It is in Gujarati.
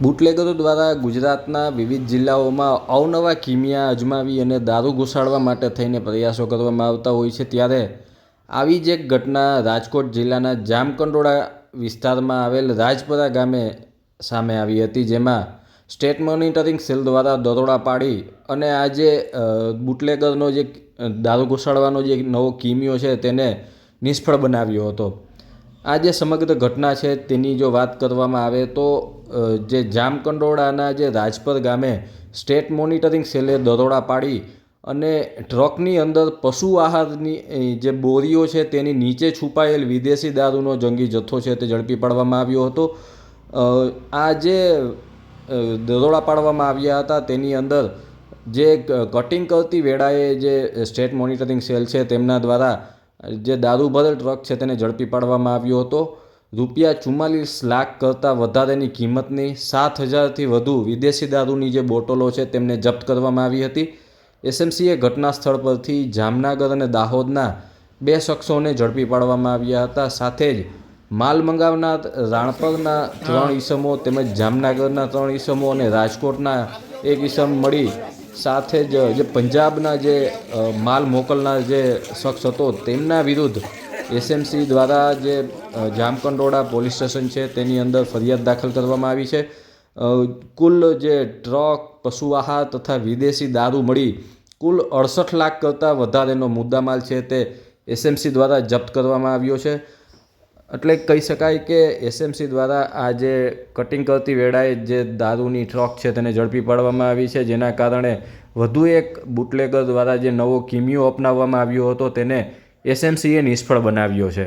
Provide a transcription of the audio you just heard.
બુટલેગરો દ્વારા ગુજરાતના વિવિધ જિલ્લાઓમાં અવનવા કિમિયા અજમાવી અને દારૂ ઘુસાડવા માટે થઈને પ્રયાસો કરવામાં આવતા હોય છે, ત્યારે આવી જ એક ઘટના રાજકોટ જિલ્લાના જામકંડોળા વિસ્તારમાં આવેલ રાજપરા ગામે સામે આવી હતી, જેમાં સ્ટેટ મોનિટરિંગ સેલ દ્વારા દરોડા પાડી અને આ જે બુટલેગરનો જે દારૂ ઘુસાડવાનો જે નવો કિમિયો છે તેને નિષ્ફળ બનાવ્યો હતો. આ જે સમગ્ર ઘટના છે તેની જો વાત કરવામાં આવે તો જે જામકંડોળાના જે રાજપર ગામે સ્ટેટ મોનિટરિંગ સેલે દરોડા પાડી અને ટ્રકની અંદર પશુ આહારની જે બોરીઓ છે તેની નીચે છુપાયેલ વિદેશી દારૂનો જંગી જથ્થો છે તે ઝડપી પાડવામાં આવ્યો હતો. આ જે દરોડા પાડવામાં આવ્યા હતા તેની અંદર જે કટિંગ કરતી વેળાએ જે સ્ટેટ મોનિટરિંગ સેલ છે તેમના દ્વારા જે દારૂ ભરેલ ટ્રક છે તેને ઝડપી પાડવામાં આવ્યો હતો. ₹44 લાખ કરતાં વધારેની કિંમતની 7,000થી વધુ વિદેશી દારૂની જે બોટલો છે તેમને જપ્ત કરવામાં આવી હતી. એસએમસીએ ઘટના સ્થળ પરથી જામનગર અને દાહોદના 2 શખ્સોને ઝડપી પાડવામાં આવ્યા હતા. સાથે જ માલ મંગાવનાર રાણપરના 3 ઈસમો તેમજ જામનગરના 3 ઈસમો અને રાજકોટના 1 ઈસમ મળી સાથે જ જે પંજાબના જે માલ મોકલનાર જે શખ્સ હતો તેમના વિરુદ્ધ એસએમસી દ્વારા જે જામકંડોળા પોલીસ સ્ટેશન છે તેની અંદર ફરિયાદ દાખલ કરવામાં આવી છે. કુલ જે ટ્રક, પશુ આહાર તથા વિદેશી દારૂ મળી કુલ 68 લાખ કરતાં વધારેનો મુદ્દામાલ છે તે એસએમસી દ્વારા જપ્ત કરવામાં આવ્યો છે. એટલે કહી શકાય કે એસએમસી દ્વારા આ જે કટિંગ કરતી વેળાએ જે દારૂની ટ્રક છે તેને ઝડપી પાડવામાં આવી છે, જેના કારણે વધુ એક બુટલેગર દ્વારા જે નવો કિમિયો અપનાવવામાં આવ્યો હતો તેને એસએમસીએ નિષ્ફળ બનાવ્યો છે.